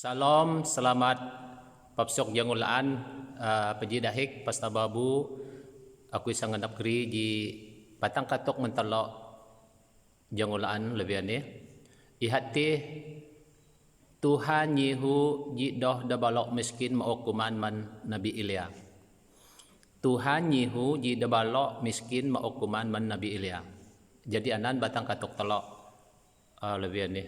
Salam, selamat papsok jangulaan pejidahik pasta babu aku isang ngadap kri di patang katok mentelok jangulaan lebihan ni ihati Tuhan Yehu jidoh dabalok miskin maukuman man Nabi Ilya. Tuhan Yehu jidabalok miskin maukuman man Nabi Ilya. Jadi anan batang katok telok lebihan ni.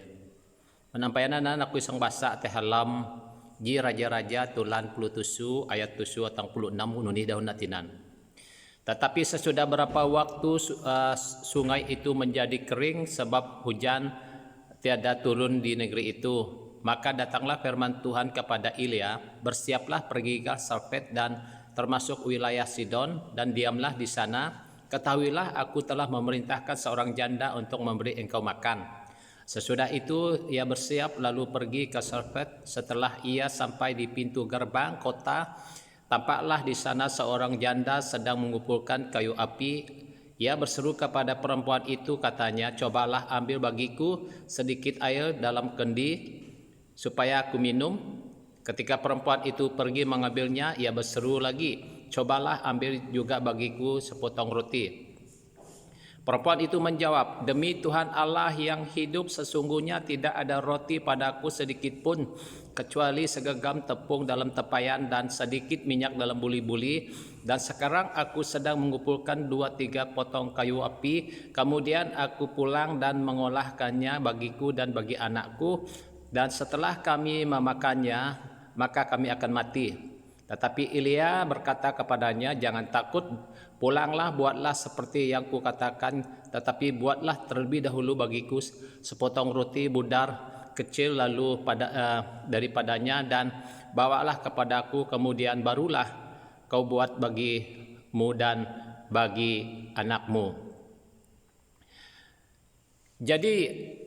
Menampayan aku isang basa teh halam ji raja-raja tulan puluh tusu ayat tusu atang puluh enam nuni daun natinan. Tetapi sesudah berapa waktu sungai itu menjadi kering sebab hujan tiada turun di negeri itu. Maka datanglah firman Tuhan kepada Ilya, bersiaplah pergi ke Sarfat dan termasuk wilayah Sidon dan diamlah di sana. Ketahuilah aku telah memerintahkan seorang janda untuk memberi engkau makan. Sesudah itu ia bersiap lalu pergi ke Sarfat. Setelah ia sampai di pintu gerbang kota, tampaklah di sana seorang janda sedang mengumpulkan kayu api. Ia berseru kepada perempuan itu, katanya, cobalah ambil bagiku sedikit air dalam kendi supaya aku minum. Ketika perempuan itu pergi mengambilnya, ia berseru lagi, cobalah ambil juga bagiku sepotong roti. Perempuan itu menjawab, demi Tuhan Allah yang hidup, sesungguhnya tidak ada roti padaku sedikit pun, kecuali segenggam tepung dalam tepayan dan sedikit minyak dalam buli-buli. Dan sekarang aku sedang mengumpulkan 2-3 potong kayu api. Kemudian aku pulang dan mengolahkannya bagiku dan bagi anakku. Dan setelah kami memakannya, maka kami akan mati. Tetapi Ilya berkata kepadanya, jangan takut, pulanglah, buatlah seperti yang kukatakan, tetapi buatlah terlebih dahulu bagiku sepotong roti budar kecil lalu daripadanya dan bawalah kepadaku, kemudian barulah kau buat bagimu dan bagi anakmu. Jadi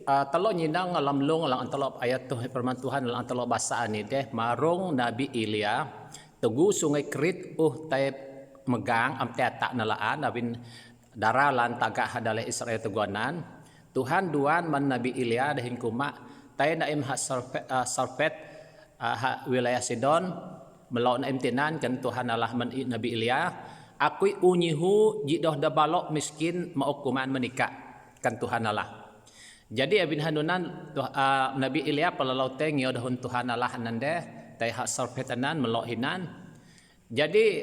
telok nyindang alam long alang telok ayat tu firman Tuhan alang telok bahasa ni deh marung Nabi Ilya tegu sungai Kerit tai megang am tak nalaan abin dara lan tagak hadale Israel teguanan Tuhan duan man Nabi Ilya dahin kuma tai naim Sarfat wilayah Sidon melawan naim tinan kan Tuhan Allah man Nabi Ilya akui unyihu jidoh dabalok miskin maukuman menikah kan Tuhan Allah. Jadi abin hanunan Nabi Ilya pelalau teng yo dahun Tuhan Allah nande tai hak Sarfatanan melok hinan. Jadi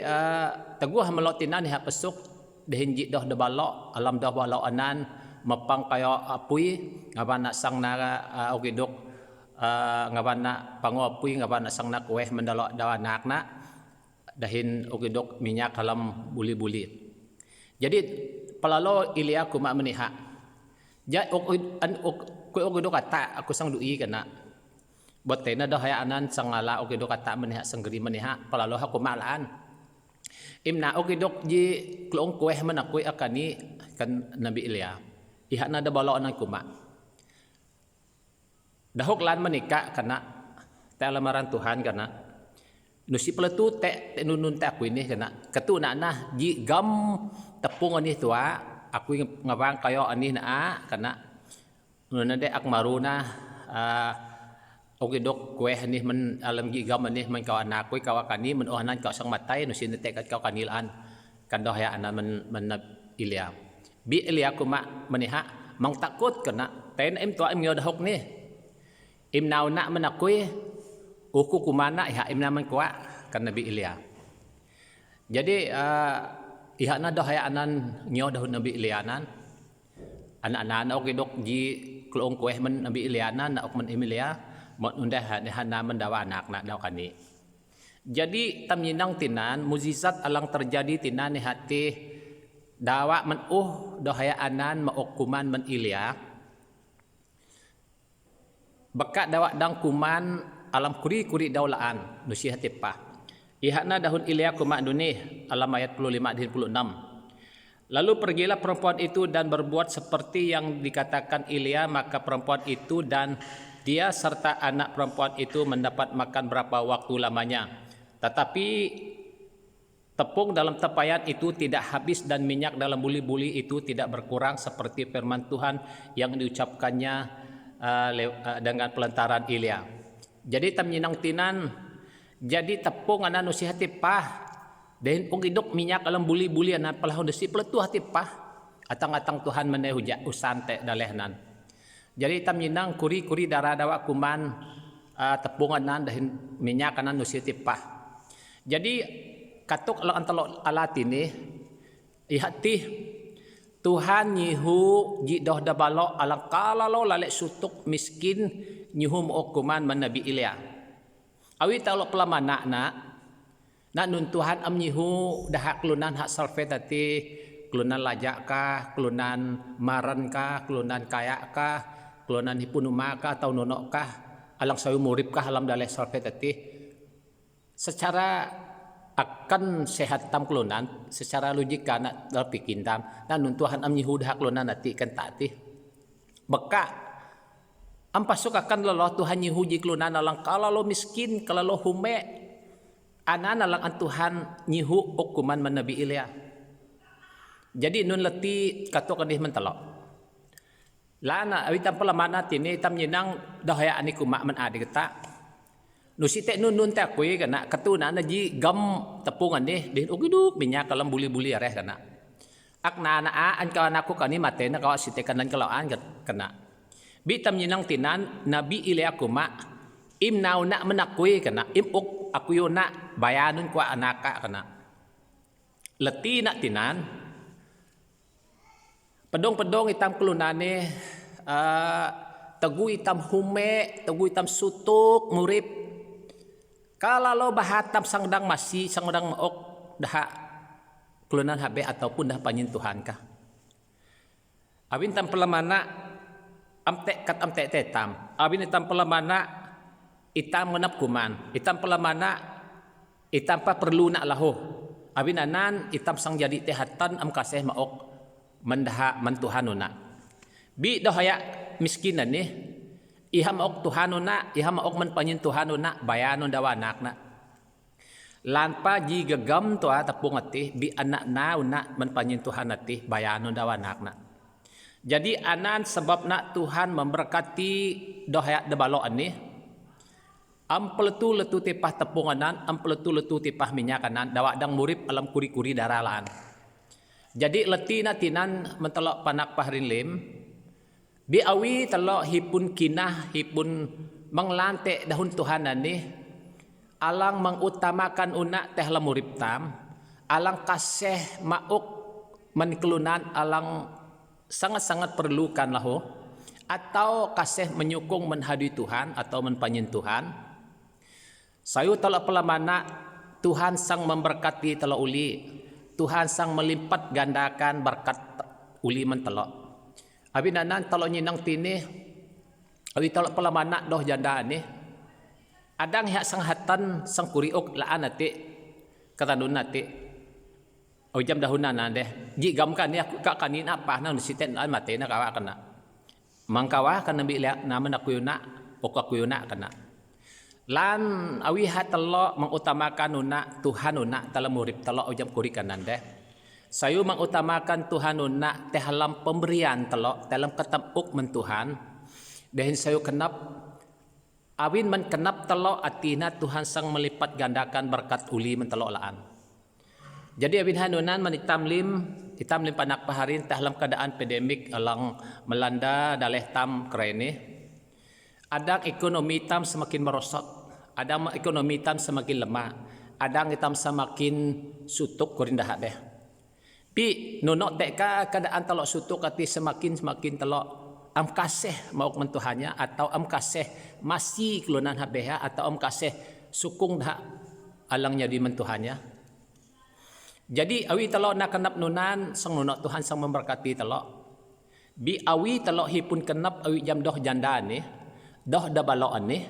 teguh melok tinan hak pesuk dehin jidoh dabalok alam dah balok anan mapang kaya apui ngabana sang na ogidok ngabana pangopui ngabana sang na kueh mendalok dawa anakna dahin ogidok minyak dalam buli-buli. Jadi pelalo Ilya kuma meniha. Ja ogidok kata aku sang dui kana. Buat tena dah haya anan sangala ogidok kata meniha sanggeri meniha pelalo aku malaan. Imna ogidok ji klong kueh menakui akani kan Nabi Ilya. Iha nada balo anan kuma. Dahok lan menikah karena te lamaran Tuhan karena nusi peletu te nunun te aku ini karena ketu nah ji gam tepung ani tua aku ngabang kayo ani na karena nunun de akmaruna ogidok kueh ni men alam gigam ni men kaw anak kuih kawakani men ohanan kaw sang matai nusin tekat kaw kanilan kandoh ya anan men Ilya bi Ilya kuma meniha mang takut kena ten em tua em ngodahok ni im nauna menakui uku kumana ya im naman kuat kan Nabi Ilya. Jadi iha na doh ya anan ngodahon Nabi Ilya nan anak-anak ogidok ji klong kueh men Nabi Ilya nan ok men Ilya mod undah hana mendawa anak nak daw kani. Jadi tamyinang tinan mukjizat alang terjadi tinan ni hati dawa men dohaya anan maukuman men Ilya. Bekat dawa dang kuman alam kuri-kuri daulaan nusi hati pa. Ihana dahun Ilya kuma dunih alam ayat 55 dan 56. Lalu pergilah perempuan itu dan berbuat seperti yang dikatakan Ilya, maka perempuan itu dan dia serta anak perempuan itu mendapat makan berapa waktu lamanya. Tetapi tepung dalam tepayan itu tidak habis dan minyak dalam buli-buli itu tidak berkurang seperti firman Tuhan yang diucapkannya dengan pelantaran Ilya. Jadi tam nyinang tinan jadi tepung anan usi hati pah dan pung idok minyak alam buli-buli anan palahon desi peletu hati pah atang-atang Tuhan meneh hujak usante dalehnan. Jadi tam nyinang kuri-kuri darah dawa kuman tepung anan dan minyak anan usi hati pah. Jadi katuk alang antalo alat ini ihati Tuhan nyihu jidoh da balok alang kalalo lalek sutuk miskin nyihu okuman man Nabi Ilya. Awi talo pelamana na nun Tuhan am nyihu dah kelunan hak salve tati kelunan lajak kah, kelunan maran kah, kelunan kayak kah, kelunan hipunuma kah atau nonok kah, alang sayu murib kah alam daleh salve tati secara akan sehat tam kelunan secara logika nak dalam pikin tam dan Tuhan am nyihu dah kelunan nanti kan tati beka am pasuk akan loloh Tuhan nyihu ji kelunan alang kalau lo miskin kalau lo hume anan alang an Tuhan nyihu hukuman man Nabi Ilya. Jadi nun leti katok kadih mentelok lana awitam pelamana tini tam nyinang dahaya ani kumak man ade kita nusi tek nun tek kuy kana katuna na ji gam tepungan ni din ukiduk minyak kalam buli-buli areh kana akna na an kawan aku kani mate na kawa site kanan kalauan kana bitam nyinang tinan Nabi Ilya kuma imnau na menakui kana imuk aku yo na bayanun kwa anaka kana leti nak tinan pedong-pedong itam kelunane tegu itam hume tegu itam sutuk murib kalau lo bahatam sangdang masih sangdang maok dah kelunan habe ataupun dah panyin Tuhan kah abin tam pelamana amtek kat amtek tetam abin itam pelamana itam menap kuman itam pelamana itam pa perlu nak lahu abin anan itam sang jadi tehatan am kasih maok mendah mentuhanuna bi dahaya miskinan ni iham ok Tuhanuna iham ok man panyin Tuhanuna bayanon dawanak na lanpa ji gagam to tapung ati bi anak na una man panyin Tuhan ati bayanon dawanak na jadi anan sebab nak Tuhan memberkati dohaya debalo ani am peletu letu tipah tepunganan am peletu letu tipah minyakanan dawa dang murip alam kuri-kuri daralaan jadi leti na tinan mentelok panak pahrin lim bi awi telok hipun kinah hipun menglante dahun Tuhan ni alang mengutamakan unak teh lemurip tam alang kasih mauk menkelunan alang sangat-sangat perlukan lahu atau kasih menyukung menhadi Tuhan atau menpanyin Tuhan sayu telok pelamana Tuhan sang memberkati telok uli Tuhan sang melipat gandakan berkat uli mentelok abi nanan talo nyinang tini abi talo pelamana doh janda ni adang hak sang hatan sang kuriok laan nati katanun nati o jam dahunan deh ji gam kan ya ka kanin apa nang siten an mate na kawa kana mangkawa kan nabi lihat nama nak kuyuna pokok kuyuna kana lan awi hat talo mengutamakan una Tuhan una talo murip talo o jam kuri kanan deh sayu mengutamakan Tuhan nak dalam pemberian telok dalam ketepuk men Tuhan dan sayu kenap awin men kenap telok atina Tuhan sang melipat gandakan berkat uli men telok laan jadi awin hanunan man hitam lim panak paharin dalam keadaan pandemik alang melanda daleh tam kerene adang ekonomi tam semakin merosot adang ekonomi tam semakin lemah adang hitam semakin sutuk korindah deh pi nonok teka keadaan telok sutuk kati semakin telok am kasih mau mentuhannya atau am kasih masih kelunan habeha atau am kasih sukung dah alangnya di mentuhannya jadi awi telok nak kenap nunan sang nonok Tuhan sang memberkati telok bi awi telok hipun kenap awi jam doh janda ni doh da balok ni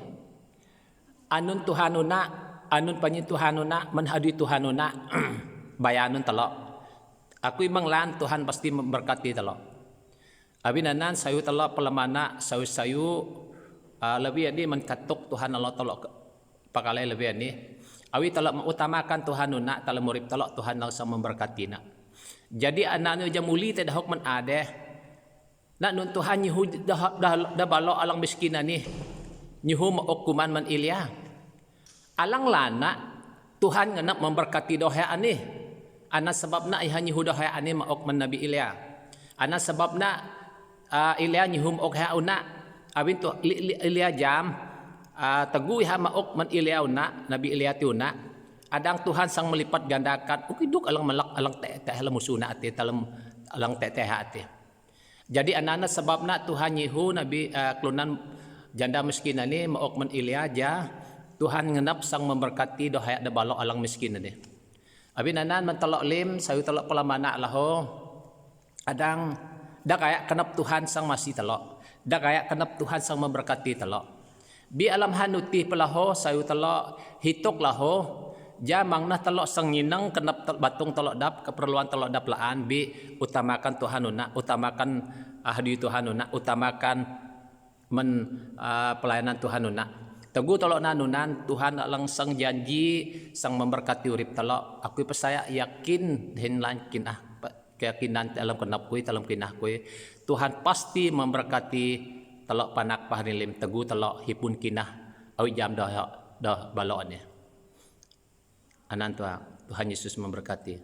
anun Tuhanuna anun panyin Tuhanuna menhadi Tuhanuna bayanun telok aku imang lan Tuhan pasti memberkati telok. Abi nanan sayu telok pelamana sayu lebih ni menkatuk Tuhan Allah telok pakalai lebih ni. Awi telok mengutamakan Tuhan nak telok murip telok Tuhan langsung memberkati nak. Jadi anak ni jamuli tidak hok men adeh. Nak nun Tuhan nyihu dah balok alang miskinan ni. nyihu maok kuman man Ilya. Alang lana Tuhan ngenap memberkati doa ani. Ana sebabna iha nyihu doa ani maok man Nabi Ilya. Ana sebabna Ilya nyihu maok ha una. Abin tu Ilya jam teguh iha maok man Ilya una, Nabi Ilya ti una. Adang Tuhan sang melipat gandakan ukiduk alang malak alang te alang musuna ati talam alang te ati. Jadi anana sebabna Tuhan nyihu Nabi kelunan janda miskin ni maok man Ilya ja Tuhan ngenap sang memberkati doa da balok alang miskin ni. Abin anan man telok lim sayu telok pelamana laho adang da kaya kenap Tuhan sang masih telok. Da kaya kenap Tuhan sang memberkati telok. Bi alam hanuti pelaho sayu telok hitok laho jamang nah telok senginang kenap batung telok dap keperluan telok dap laan bi utamakan Tuhan una utamakan ahdi Tuhan una utamakan pelayanan Tuhan una teguh telok nanunan Tuhan langsung janji sang memberkati urip telok aku percaya yakin hinlan kinah keyakinan dalam kenap kui dalam kinah kui Tuhan pasti memberkati telok panak pahnilim teguh telok hipun kinah awi jam dah baloknya. Anan Tuhan Yesus memberkati.